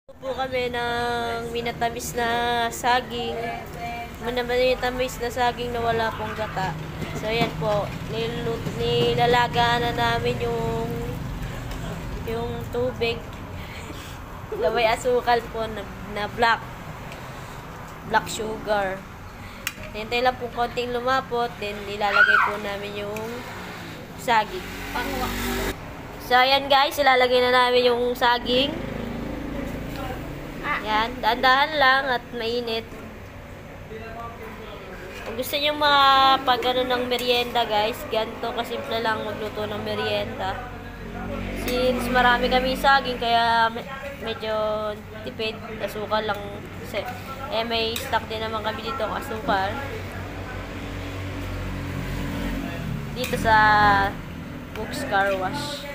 Po kami ng minatamis na saging. Minatamis na saging na wala pong gata. So yan po, nilalagaan na namin yung tubig. Gaway asukal po na black sugar. Hintay lang po konting lumapot, then ilalagay po namin yung saging. So ayan guys, ilalagay na namin yung saging. Yan, dahan-dahan lang at mainit. Kung gusto nyo makapag-ano ng merienda guys, ganito kasimple lang magluto ng merienda. Since marami kami saging, kaya medyo tipid, asukal lang. May stock din naman kami dito ng asukal. Dito sa Books Car Wash.